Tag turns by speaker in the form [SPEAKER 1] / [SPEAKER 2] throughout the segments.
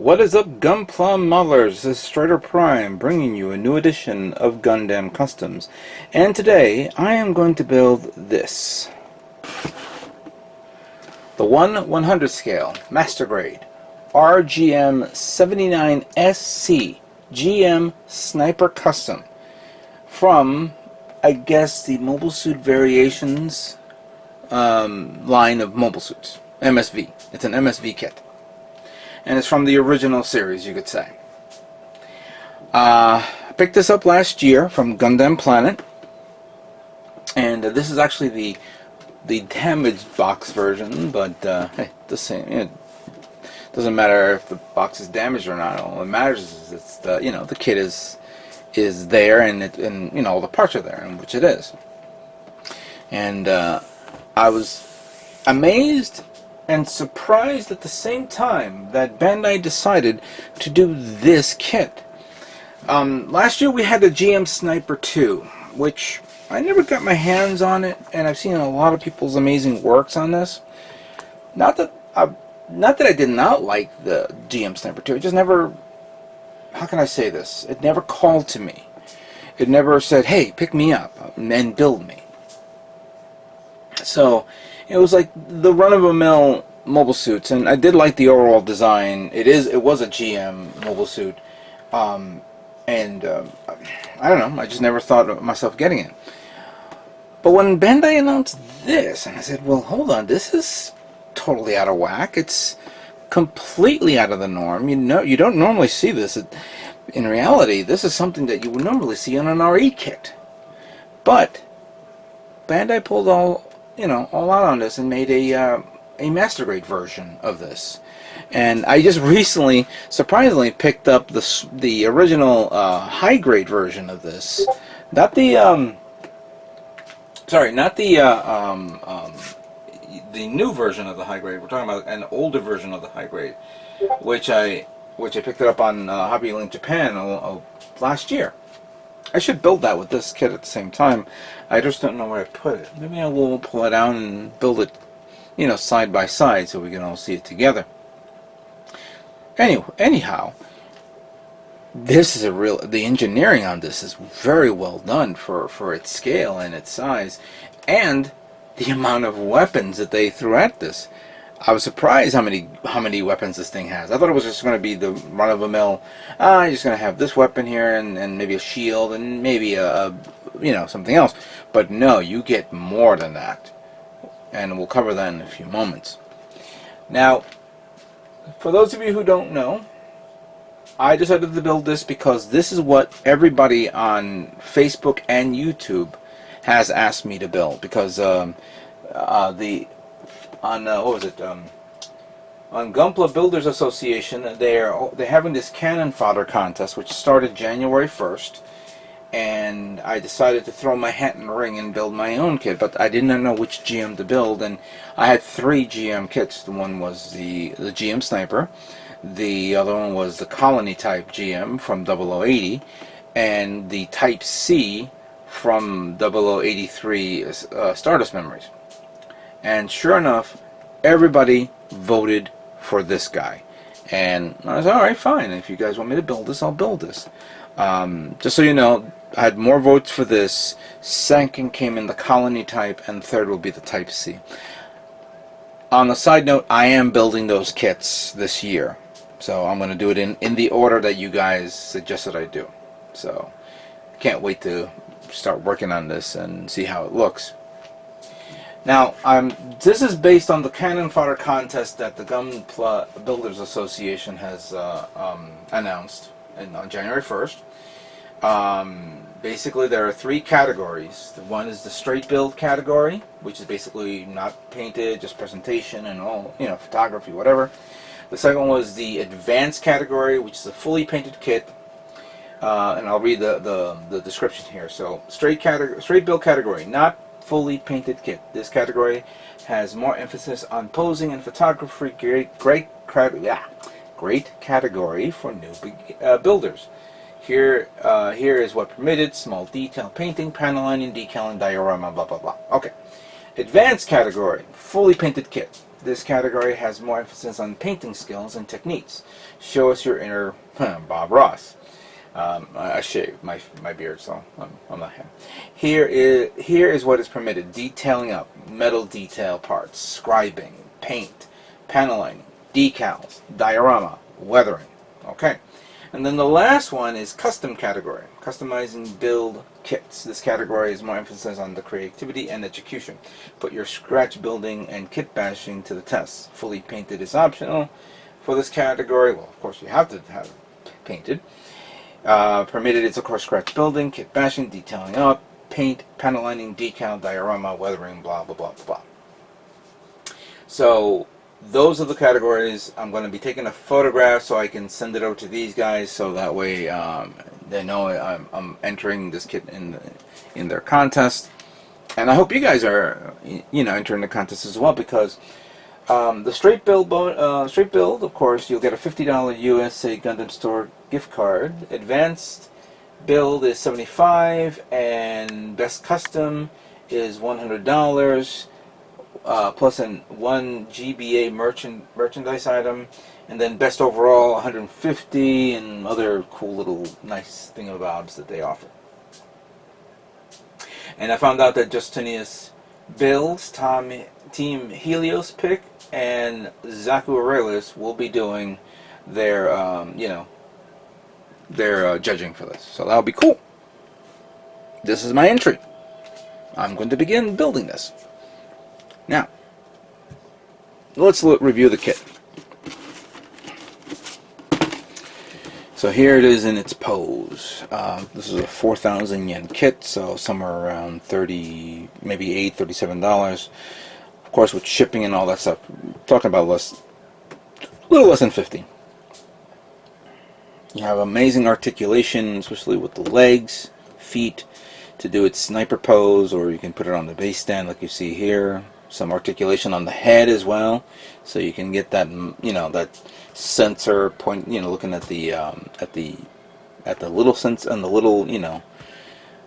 [SPEAKER 1] What is up, Gunpla modelers? This is Stryderprime bringing you a new edition of Gundam Customs. And today I am going to build this. The 1/100 scale, Master Grade, RGM 79SC GM Sniper Custom from, I guess, the Mobile Suit Variations line of mobile suits. MSV. It's an MSV kit. And it's from the original series, you could say. I picked this up last year from Gundam Planet, and this is actually the damaged box version. But hey, the same. It doesn't matter if the box is damaged or not. All that matters is it's the the kit is there, and all the parts are there, and which it is. And I was amazed and surprised at the same time that Bandai decided to do this kit. Last year we had the GM Sniper 2, which I never got my hands on it, and I've seen a lot of people's amazing works on this. Not that I did not like the GM Sniper 2. It just never, how can I say this? It never called to me. It never said, hey, pick me up and build me. So it was like the run-of-the-mill mobile suits, and I did like the overall design. It was a GM mobile suit, and I don't know, I just never thought of myself getting it. But when Bandai announced this, and I said, well, hold on, this is totally out of whack. It's completely out of the norm. You don't normally see this. In reality, this is something that you would normally see on an RE kit. But Bandai pulled all out on this and made a Master Grade version of this. And I just recently, surprisingly, picked up the original high grade version of this. Not the the new version of the high grade. We're talking about an older version of the high grade, which I picked it up on Hobby Link Japan last year. I should build that with this kit at the same time. I just don't know where to put it. Maybe I will pull it out and build it, side by side so we can all see it together. Anyhow, this is the engineering on this is very well done for its scale and its size, and the amount of weapons that they threw at this. I was surprised how many weapons this thing has. I thought it was just going to be the run-of-the-mill. You're just going to have this weapon here, and maybe a shield, and maybe something else. But no, you get more than that, and we'll cover that in a few moments. Now, for those of you who don't know, I decided to build this because this is what everybody on Facebook and YouTube has asked me to build, because on Gunpla Builders Association, they're having this cannon fodder contest, which started January 1st, and I decided to throw my hat in the ring and build my own kit, but I did not know which GM to build, and I had 3 GM kits. The one was the GM Sniper, the other one was the Colony type GM from 0080, and the Type C from 0083 Stardust Memories. And sure enough, everybody voted for this guy. And I was alright, fine. If you guys want me to build this, I'll build this. Just so you know, I had more votes for this. Second came in the Colony type, and third will be the Type C. On a side note, I am building those kits this year. So I'm going to do it in the order that you guys suggested I do. So can't wait to start working on this and see how it looks. Now, this is based on the cannon fodder contest that the Gunpla Builders Association has announced on January 1st. Basically, there are 3 categories. One is the straight build category, which is basically not painted, just presentation and all, photography, whatever. The second one was the advanced category, which is a fully painted kit. And I'll read the description here. So, straight build category, not fully painted kit. This category has more emphasis on posing and photography. Great category for new builders. Here is what permitted: small detail painting, panel lining, decaling, diorama, blah blah blah. Okay. Advanced category, fully painted kit. This category has more emphasis on painting skills and techniques. Show us your inner Bob Ross. I shaved my beard, so I'm not him. Here is what is permitted: detailing up, metal detail parts, scribing, paint, paneling, decals, diorama, weathering. Okay. And then the last one is custom category, customizing build kits. This category is more emphasis on the creativity and execution. Put your scratch building and kit bashing to the test. Fully painted is optional for this category. Well, of course you have to have it painted. Permitted is of course scratch building, kit bashing, detailing up, paint, panel lining, decal, diorama, weathering, blah blah blah blah. So those are the categories. I'm going to be taking a photograph so I can send it over to these guys, so that way they know I'm entering this kit in their contest. And I hope you guys are, you know, entering the contest as well, because the straight build, of course, you'll get a $50 USA Gundam Store gift card. Advanced build is $75, and best custom is $100. Plus one GBA merchandise item, and then best overall $150, and other cool little nice thingamabobs that they offer. And I found out that Justinius Bills, Team Helios pick, and Zaku Aurelius will be doing their you know, their judging for this, so that'll be cool. This is my entry. I'm going to begin building this. Now, let's review the kit. So here it is in its pose. This is a 4,000 yen kit, so somewhere around 30, maybe $37. Of course, with shipping and all that stuff, talking about a little less than 50. You have amazing articulation, especially with the legs, feet, to do its sniper pose, or you can put it on the base stand like you see here. Some articulation on the head as well, so you can get that, you know, that sensor point, you know, looking at the little sense and the little, you know,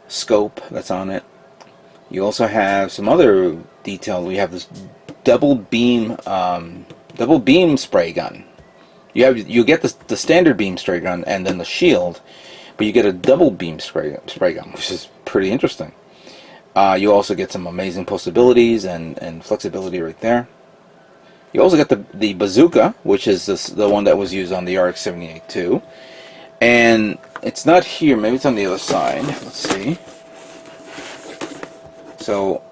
[SPEAKER 1] scope that's on it. You also have some other detail. We have this double beam spray gun. You get the standard beam spray gun and then the shield, but you get a double beam spray gun, which is pretty interesting. You also get some amazing possibilities and flexibility right there. You also get the bazooka, which is the one that was used on the RX-78 too. And it's not here, maybe it's on the other side. Let's see. So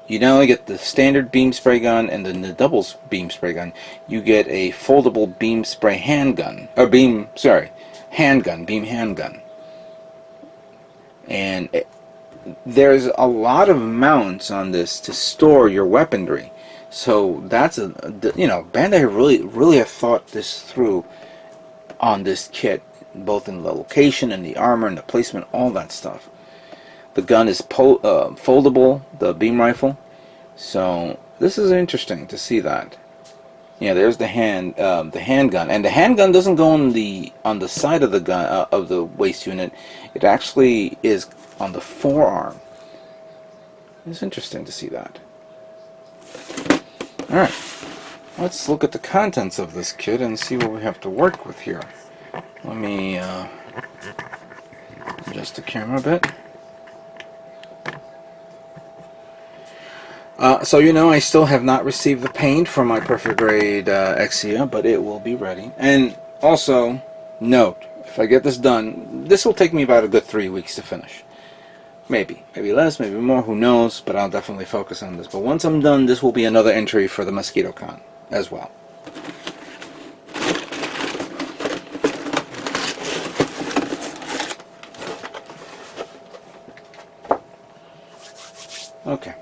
[SPEAKER 1] you not only get the standard beam spray gun and then the double beam spray gun, you get a foldable beam spray handgun, or beam handgun. And there's a lot of mounts on this to store your weaponry, so that's you know, Bandai really have thought this through on this kit, both in the location and the armor and the placement, all that stuff. The gun is foldable, the beam rifle, so this is interesting to see that. Yeah, there's the handgun, and the handgun doesn't go on the side of the gun of the waist unit. It actually is on the forearm. It's interesting to see that. Alright, let's look at the contents of this kit and see what we have to work with here. Let me adjust the camera a bit. So you know, I still have not received the paint for my Perfect Grade Exia, but it will be ready. And also, note, if I get this done, this will take me about a good 3 weeks to finish. Maybe less, maybe more, who knows, but I'll definitely focus on this. But once I'm done, this will be another entry for the MosquitoCon as well. Okay.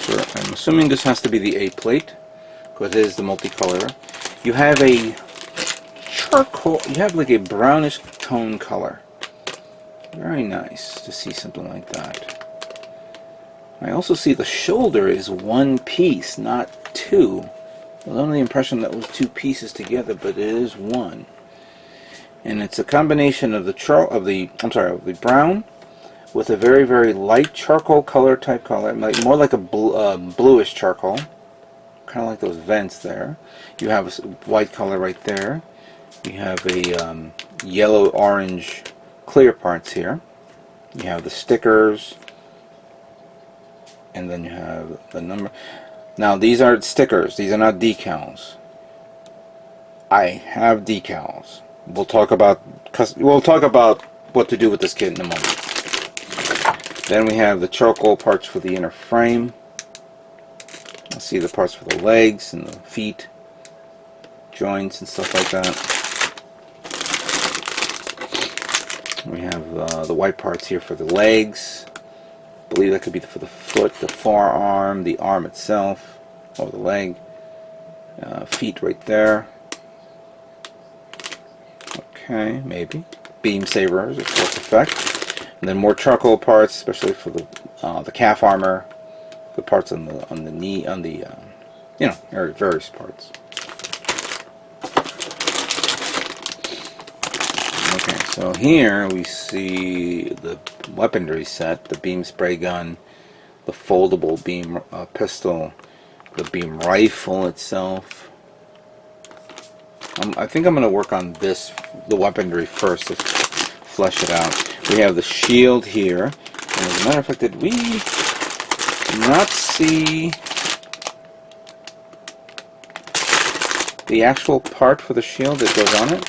[SPEAKER 1] So I'm assuming this has to be the A plate, because it is the multicolor. You have a charcoal, you have like a brownish tone color. Very nice to see something like that. I also see the shoulder is one piece, not two. I was under the impression that was two pieces together, but it is one. And it's a combination of the brown with a very, very light charcoal color type color, like more like a bluish charcoal, kind of like those vents there. You have a white color right there. You have a yellow-orange clear parts here. You have the stickers, and then you have the number. Now these are stickers. These are not decals. I have decals. We'll talk about what to do with this kit in a moment. Then we have the charcoal parts for the inner frame. Let's see the parts for the legs and the feet, joints and stuff like that. We have the white parts here for the legs. I believe that could be for the foot, the forearm, the arm itself, or the leg. Feet right there. Okay, maybe. Beam sabers, of course, effect. And then more charcoal parts, especially for the calf armor, the parts on the knee, on the you know, various parts. Okay, so here we see the weaponry set: the beam spray gun, the foldable beam pistol, the beam rifle itself. I think I'm going to work on the weaponry first to flesh it out. We have the shield here, and as a matter of fact, did we not see the actual part for the shield that goes on it?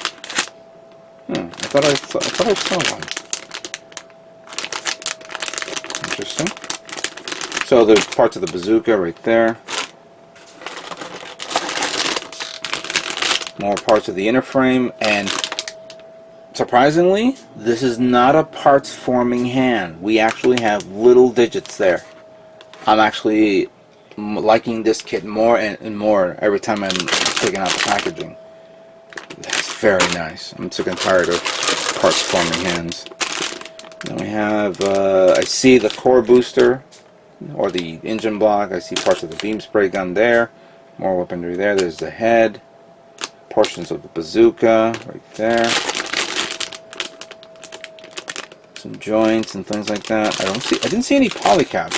[SPEAKER 1] I thought I saw one. Interesting. So there's parts of the bazooka right there. More parts of the inner frame, and surprisingly, this is not a parts forming hand. We actually have little digits there. I'm actually liking this kit more and more every time I'm taking out the packaging. That's very nice. I'm sick and tired of parts forming hands. Then we have, I see the core booster, or the engine block. I see parts of the beam spray gun there. More weaponry there. There's the head. Portions of the bazooka right there. Some joints and things like that. I didn't see any polycaps.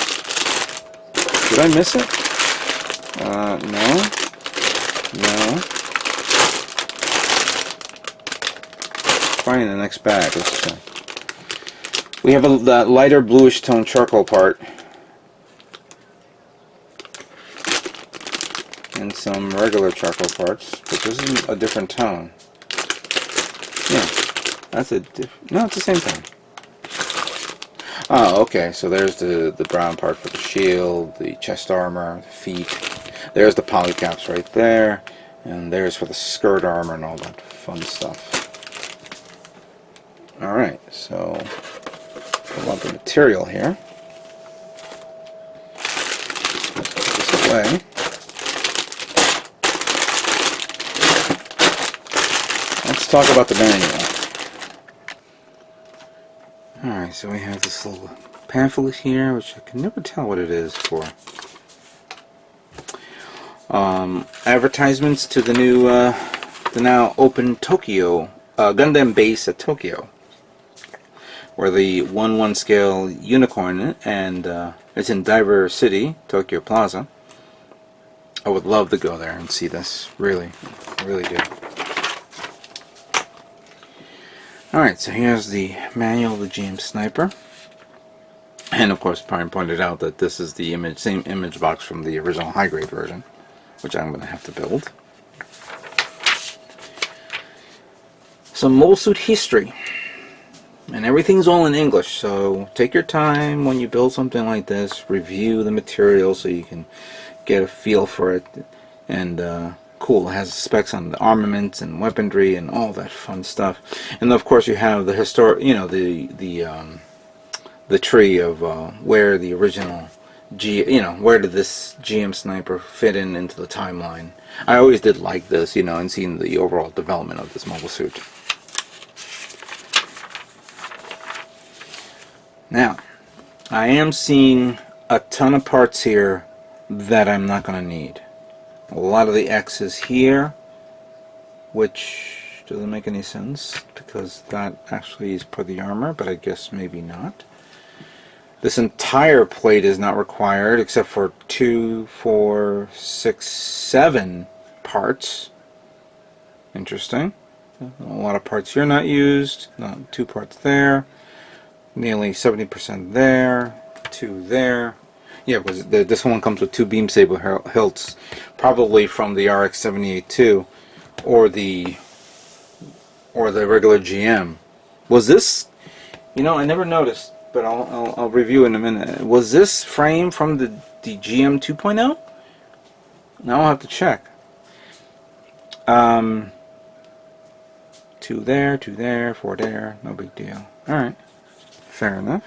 [SPEAKER 1] Did I miss it? No. Probably in the next bag. Let's check. We have that lighter bluish tone charcoal part. And some regular charcoal parts, but this is a different tone. Yeah, that's no, it's the same tone. Oh, okay, so there's the brown part for the shield, the chest armor, the feet. There's the polycaps right there, and there's for the skirt armor and all that fun stuff. Alright, so a lot of material here. Let's put this away. Let's talk about the manual. Alright, so we have this little pamphlet here, which I can never tell what it is for. Advertisements to the new, the now open Tokyo, Gundam base at Tokyo, where the 1/1 scale unicorn, and it's in Diver City, Tokyo Plaza. I would love to go there and see this, really do. Alright, so here's the manual of the GM Sniper. And of course, Prime pointed out that this is the same image box from the original high-grade version, which I'm going to have to build. Some mobile suit history. And everything's all in English, so take your time when you build something like this. Review the material so you can get a feel for it. And cool, it has specs on the armaments and weaponry and all that fun stuff. And of course you have the historic, you know, the tree of where the original where did this GM Sniper fit into the timeline. I always did like this, you know, and seeing the overall development of this mobile suit. Now, I am seeing a ton of parts here that I'm not going to need. A lot of the X's here, which doesn't make any sense because that actually is for the armor, but I guess maybe not. This entire plate is not required except for 2, 4, 6, 7 parts. Interesting. A lot of parts here not used. 2 parts there. Nearly 70% there. 2 there. Yeah, because this one comes with 2 beam saber hilts, probably from the RX-78-2 or the regular GM. Was this? You know, I never noticed, but I'll review in a minute. Was this frame from the GM 2.0? Now I'll have to check. 2 there, 2 there, 4 there. No big deal. All right, fair enough.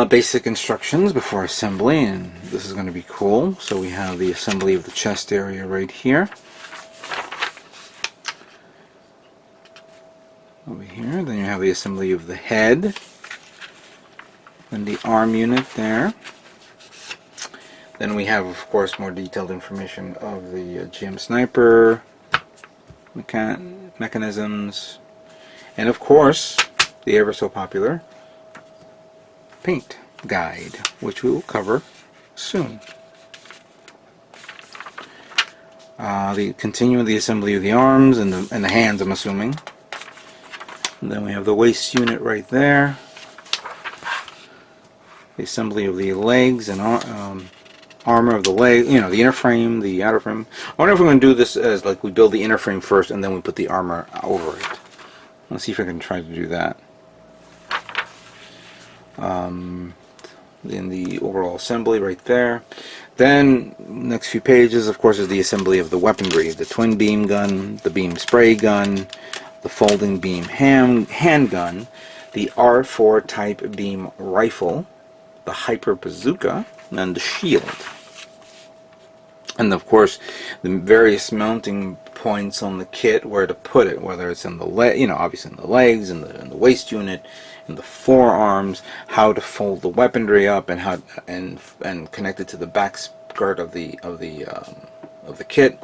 [SPEAKER 1] Basic instructions before assembly, and this is going to be cool. So we have the assembly of the chest area right here. Over here, then you have the assembly of the head, and the arm unit there. Then we have, of course, more detailed information of the GM sniper, mechanisms, and of course, the ever so popular paint guide, which we will cover soon. Continuing the assembly of the arms and the hands, I'm assuming. And then we have the waist unit right there. The assembly of the legs and armor of the leg, you know, the inner frame, the outer frame. I wonder if we're going to do this as like we build the inner frame first and then we put the armor over it. Let's see if I can try to do that. In the overall assembly right there. Then next few pages, of course, is the assembly of the weaponry: the twin beam gun, the beam spray gun, the folding beam handgun, the R4 type beam rifle, the hyper bazooka, and the shield. And of course, the various mounting points on the kit, where to put it, whether it's in the leg, you know, obviously in the legs, in the waist unit, in the forearms, how to fold the weaponry up, and how and connect it to the back skirt of the kit,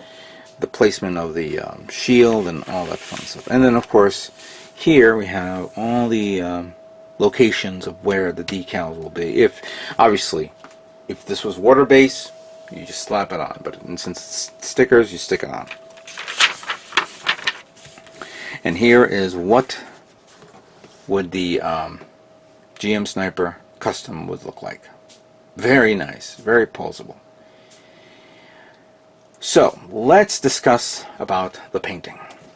[SPEAKER 1] the placement of the shield, and all that fun stuff. And then of course, here we have all the locations of where the decals will be. If obviously, if this was water based, you just slap it on, but since it's stickers, you stick it on. And here is what would the GM Sniper Custom would look like. Very nice, very posable. So let's discuss about the painting.